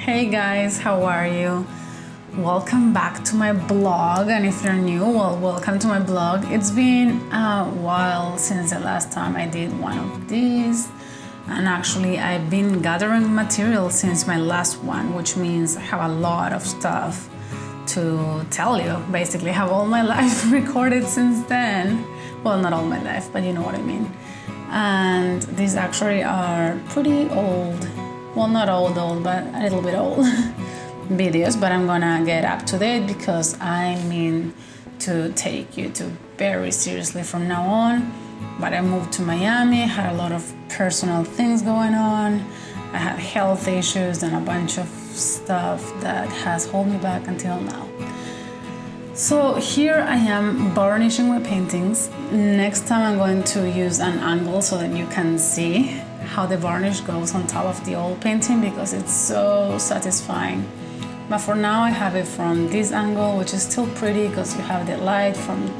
Hey guys, how are you? Welcome back to my blog, and if you're new, well, welcome to my blog. It's been a while since the last time I did one of these, and actually I've been gathering material since my last one, which means I have a lot of stuff to tell you. Basically, I have all my life recorded since then. Well, not all my life, but you know what I mean. And these actually are pretty old. Well, not old, but a little bit old videos, but I'm gonna get up to date because I mean to take YouTube very seriously from now on. But I moved to Miami, had a lot of personal things going on. I had health issues and a bunch of stuff that has held me back until now. So here I am varnishing my paintings. Next time I'm going to use an angle so that you can see how the varnish goes on top of the old painting because it's so satisfying. But for now I have it from this angle, which is still pretty because you have the light from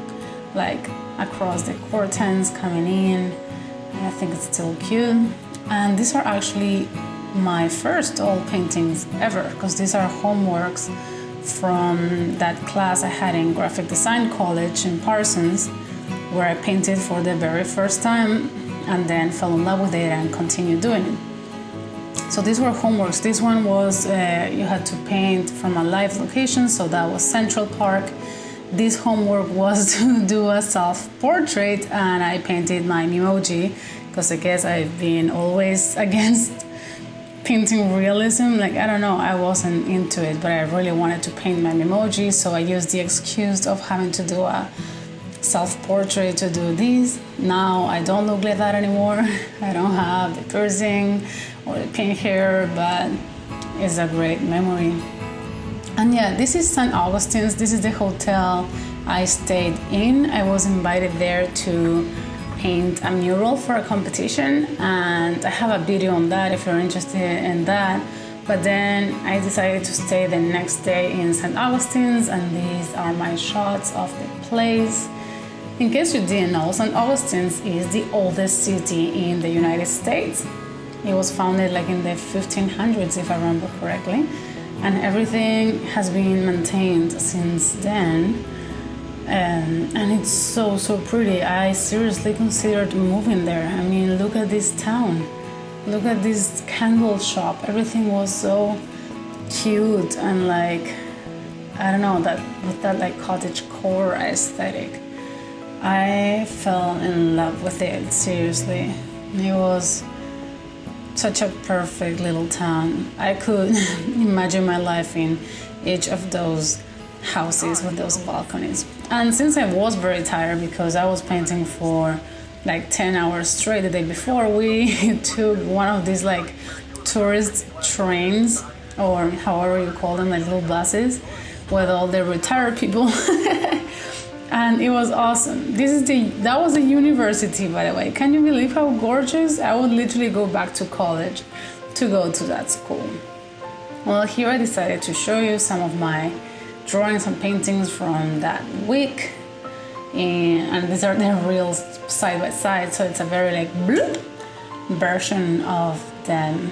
like across the curtains coming in, and I think it's still cute. And these are actually my first oil paintings ever because these are homeworks from that class I had in graphic design college in Parsons, where I painted for the very first time and then fell in love with it and continued doing it. So these were homeworks. This one was you had to paint from a live location, so that was Central Park. This homework was to do a self-portrait, and I painted my emoji because I guess I've been always against painting realism. Like, I don't know, I wasn't into it, but I really wanted to paint my emoji, so I used the excuse of having to do a self-portrait to do these. Now I don't look like that anymore. I don't have the piercing or the pink hair, but it's a great memory. And yeah, this is St. Augustines. This is the hotel I stayed in. I was invited there to paint a mural for a competition, and I have a video on that if you're interested in that. But then I decided to stay the next day in St. Augustines, and these are my shots of the place. In case you didn't know, St. Augustines is the oldest city in the United States. It was founded like in the 1500s, if I remember correctly, and everything has been maintained since then. And it's so pretty. I seriously considered moving there. I mean, look at this town. Look at this candle shop. Everything was so cute and like, I don't know, that with that like cottage core aesthetic. I fell in love with it, seriously. It was such a perfect little town. I could imagine my life in each of those houses with those balconies. And since I was very tired because I was painting for like 10 hours straight the day before, we took one of these like tourist trains, or however you call them, like little buses with all the retired people. And it was awesome. That was a university, by the way. Can you believe how gorgeous? I would literally go back to college to go to that school. Well, here I decided to show you some of my drawings and paintings from that week. And these are the real side by side, so it's a very like bloop version of them.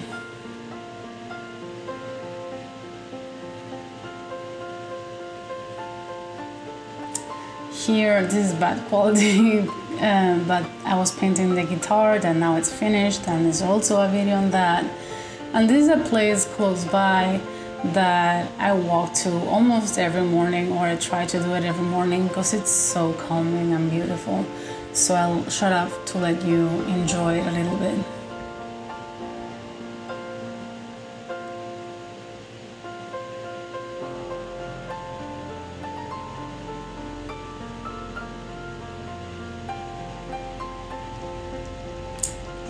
Here, this is bad quality, but I was painting the guitar, and now it's finished, and there's also a video on that. And this is a place close by that I walk to almost every morning, or I try to do it every morning because it's so calming and beautiful. So I'll shut up to let you enjoy it a little bit.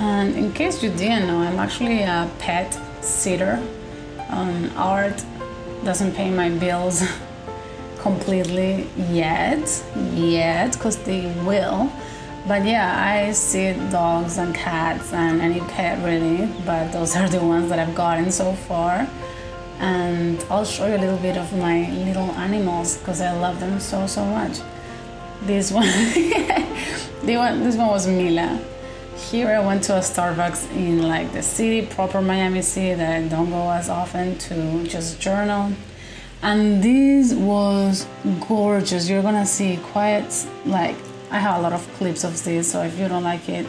And in case you didn't know, I'm actually a pet sitter. Art doesn't pay my bills completely yet, because they will. But yeah, I see dogs and cats and any pet really, but those are the ones that I've gotten so far. And I'll show you a little bit of my little animals because I love them so much. This one, this one was Mila. here I went to a Starbucks in like the city, proper Miami city, that I don't go as often, to just journal. And this was gorgeous. You're gonna see quite, like, I have a lot of clips of this, so if you don't like it,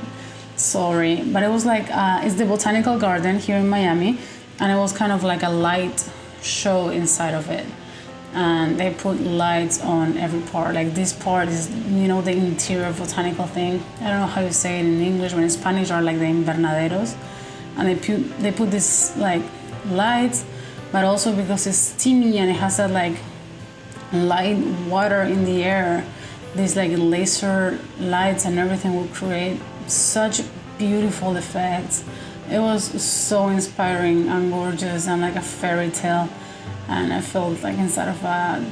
sorry. But it was like, it's the Botanical Garden here in Miami, and it was kind of like a light show inside of it. And they put lights on every part. Like this part is, you know, the interior botanical thing. I don't know how you say it in English, but in Spanish are like the invernaderos. And they put this like lights, but also because it's steamy and it has that like light water in the air, these like laser lights and everything will create such beautiful effects. It was so inspiring and gorgeous and like a fairy tale. And I felt like inside of a,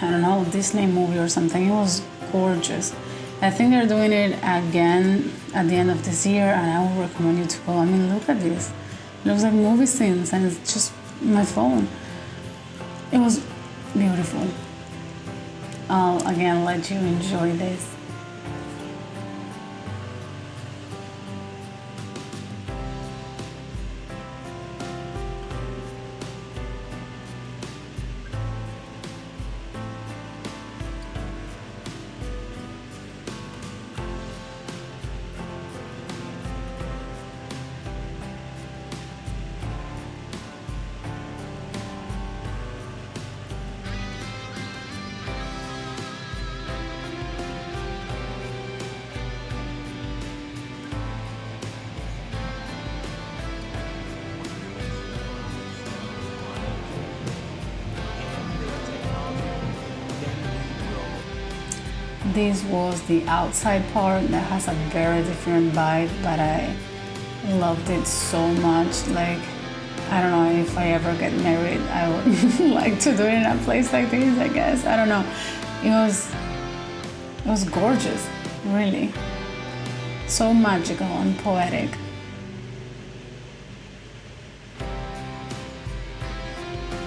I don't know, Disney movie or something. It was gorgeous. I think they're doing it again at the end of this year, and I would recommend you to go. I mean, look at this. It looks like movie scenes, and it's just my phone. It was beautiful. I'll again let you enjoy this. This was the outside part that has a very different vibe, but I loved it so much. Like, I don't know, if I ever get married, I would like to do it in a place like this, I guess. I don't know. It was gorgeous, really. So magical and poetic.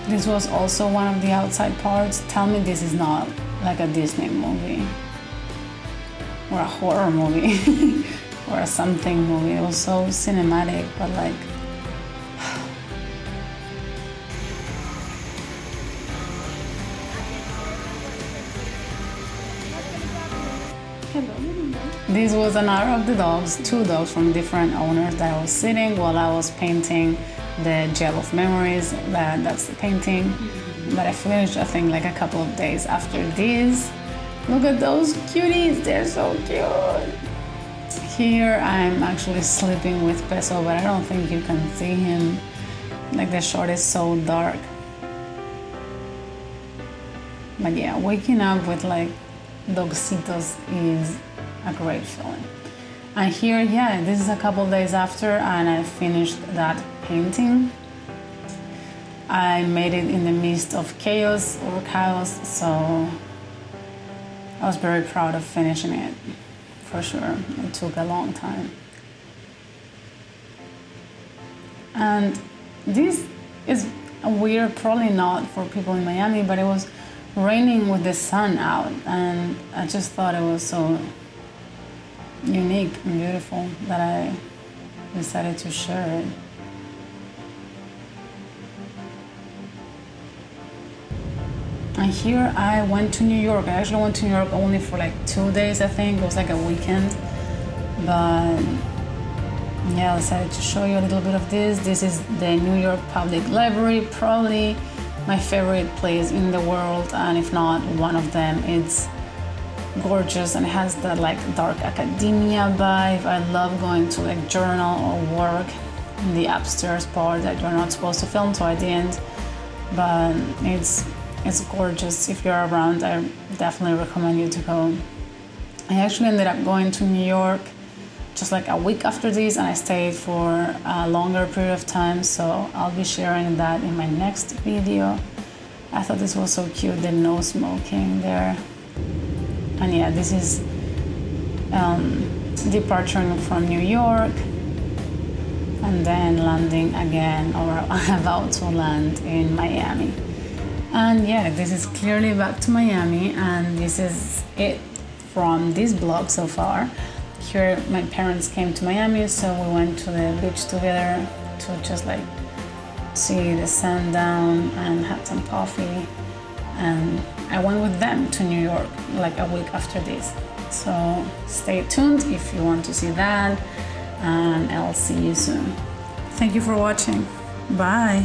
This was also one of the outside parts. Tell me this is not like a Disney movie or a horror movie or a something movie. It was so cinematic, but like this was another of the dogs, two dogs from different owners that I was sitting while I was painting the Gel of Memories. That's the painting. But I finished, I think, like a couple of days after this. Look at those cuties, they're so cute. Here I'm actually sleeping with Peso, but I don't think you can see him. Like the shot is so dark. But yeah, waking up with like dogcitos is a great feeling. And here, yeah, this is a couple days after, and I finished that painting. I made it in the midst of chaos, so I was very proud of finishing it, for sure. It took a long time. And this is weird, probably not for people in Miami, but it was raining with the sun out, and I just thought it was so unique and beautiful that I decided to share it. And here I went to New York. I actually went to New York only for like 2 days, I think. It was like a weekend. But yeah, I decided to show you a little bit of this. This is the New York Public Library, probably my favorite place in the world, and if not one of them. It's gorgeous and has that like dark academia vibe. I love going to like journal or work in the upstairs part that you're not supposed to film, so I didn't. But it's gorgeous. If you're around, I definitely recommend you to go. I actually ended up going to New York just like a week after this, and I stayed for a longer period of time, so I'll be sharing that in my next video. I thought this was so cute, the no smoking there. And yeah, this is departure from New York and then landing again, or about to land in Miami. And yeah, this is clearly back to Miami, and this is it from this vlog so far. here my parents came to Miami, so we went to the beach together to just like see the sun down and had some coffee. And I went with them to New York like a week after this. So stay tuned if you want to see that, and I'll see you soon. Thank you for watching. Bye.